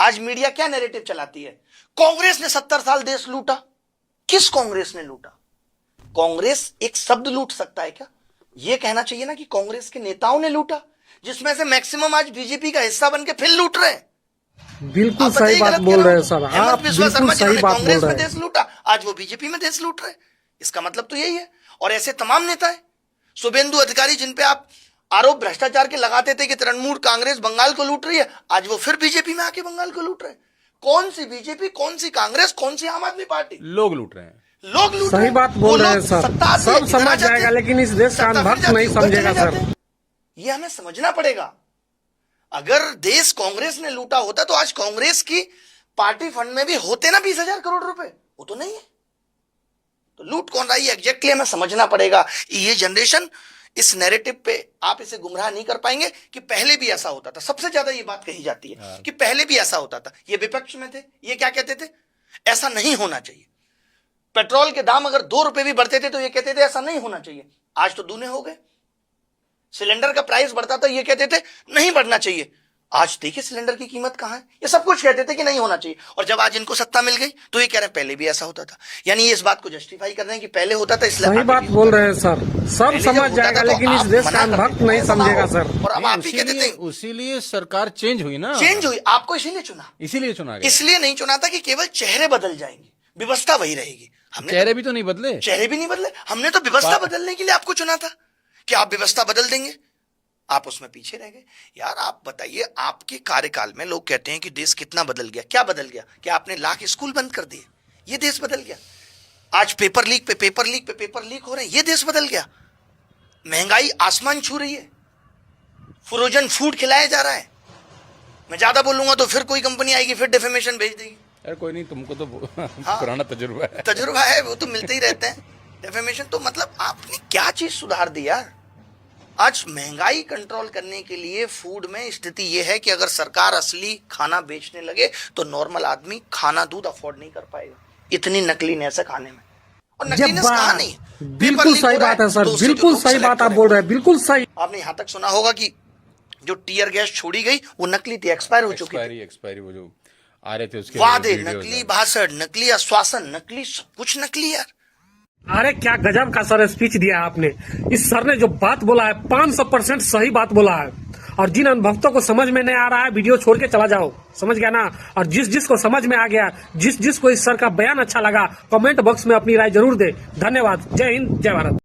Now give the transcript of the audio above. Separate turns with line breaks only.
आज मीडिया क्या नैरेटिव चलाती है? कांग्रेस ने 70 साल देश लूटा। किस कांग्रेस ने लूटा? कांग्रेस एक शब्द लूट सकता है क्या? यह कहना चाहिए ना कि कांग्रेस के नेताओं ने लूटा, जिसमें से मैक्सिमम आज बीजेपी का हिस्सा बन के फिर लूट रहे हैं।
बिल्कुल सही बात बोल रहे हैं सर, आप बिल्कुल सही बात बोल रहे हैं।
देश लूटा, आज वो बीजेपी में देश लूट रहे हैं। इसका मतलब तो यही है। और ऐसे तमाम नेता है, शुभेंदु अधिकारी, जिन पे आप आरोप भ्रष्टाचार के लगाते थे कि तृणमूल कांग्रेस बंगाल को लूट रही है, आज वो फिर बीजेपी में आके बंगाल को लूट रहे हैं। कौन सी बीजेपी, कौन सी कांग्रेस, कौन सी आम आदमी पार्टी?
लोग लूट रहे हैं।
लोग लूट
सही बात बोल रहे हैं सर, सब समझ जाएगा, लेकिन इस देश का भक्त नहीं समझेगा सर।
ये हमें समझना पड़ेगा। अगर देश कांग्रेस ने लूटा होता तो आज कांग्रेस की पार्टी फंड में भी होते ना 20,000 करोड़ रुपए। वो तो नहीं है। तो लूट कौन रही है एग्जैक्टली हमें समझना पड़ेगा। ये जनरेशन इस नैरेटिव पे आप इसे गुमराह नहीं कर पाएंगे कि पहले भी ऐसा होता था। सबसे ज्यादा ये बात कही जाती है कि पहले भी ऐसा होता था। ये विपक्ष में थे, ये क्या कहते थे? ऐसा नहीं होना चाहिए। पेट्रोल के दाम अगर 2 रुपए भी बढ़ते थे तो ये कहते थे ऐसा नहीं होना चाहिए। आज तो दूने हो गए। सिलेंडर का प्राइस बढ़ता था, ये कहते थे नहीं बढ़ना चाहिए। आज देखिए सिलेंडर की कीमत कहां है। ये सब कुछ कहते थे कि नहीं होना चाहिए, और जब आज इनको सत्ता मिल गई तो ये कह रहे हैं पहले भी ऐसा होता था। यानी ये इस बात को जस्टिफाई कर रहे हैं कि पहले होता था इसलिए।
सही बात बोल रहे हैं सर, सब समझ जाएगा, लेकिन इस देश का भक्त नहीं समझेगा सर।
और अब आप ही कहते थे
उसीलिए सरकार चेंज हुई ना।
चेंज हुई, आपको इसीलिए चुना।
इसीलिए चुना गया।
इसलिए नहीं चुना था कि केवल चेहरे बदल जाएंगे, व्यवस्था वही रहेगी। हमने
चेहरे भी तो नहीं बदले।
चेहरे भी नहीं बदले। हमने तो व्यवस्था बदलने के लिए आपको चुना था कि आप व्यवस्था बदल देंगे। आप उसमें पीछे रह गए। यार आप बताइए, आपके कार्यकाल में लोग कहते हैं कि देश कितना बदल गया। क्या बदल गया? क्या आपने लाख स्कूल बंद कर दिए? ये देश बदल गया। आज पेपर लीक पे पेपर लीक पे पेपर लीक हो रहे हैं, ये देश बदल गया। महंगाई आसमान छू रही है, फ्रोजन फूड खिलाया जा रहा है। मैं ज्यादा बोलूंगा तो फिर कोई कंपनी आएगी, फिर डिफेमेशन भेज देगी।
अरे कोई नहीं, तुमको तो पुराना तजुर्बा है, वो तो मिलते ही रहते हैं। डिफेमेशन तो मतलब आपने क्या चीज सुधार दी यार? आज महंगाई कंट्रोल करने के लिए फूड में स्थिति यह है कि अगर सरकार असली खाना बेचने लगे तो नॉर्मल आदमी खाना दूध अफोर्ड नहीं कर पाएगा। इतनी नकलीनेस है खाने में। और नकलीनेस कहां नहीं?
बिल्कुल सही बात है सर, बिल्कुल सही बात आप बोल रहे हैं, बिल्कुल सही।
आपने यहां तक सुना होगा कि जो टीयर गैस छोड़ी गई वो नकली थी, एक्सपायर हो चुकी थी।
एक्सपायरी वो जो आ रहे थे उसके
वादे नकली, भाषण नकली, आश्वासन नकली, सब कुछ नकली यार।
अरे क्या गजब का सर स्पीच दिया आपने। इस सर ने जो बात बोला है 500% सही बात बोला है। और जिन अनुभक्तों को समझ में नहीं आ रहा है, वीडियो छोड़ के चला जाओ, समझ गया ना। और जिस को समझ में आ गया, जिस को इस सर का बयान अच्छा लगा, कमेंट बॉक्स में अपनी राय जरूर दे। धन्यवाद। जय हिंद, जय भारत।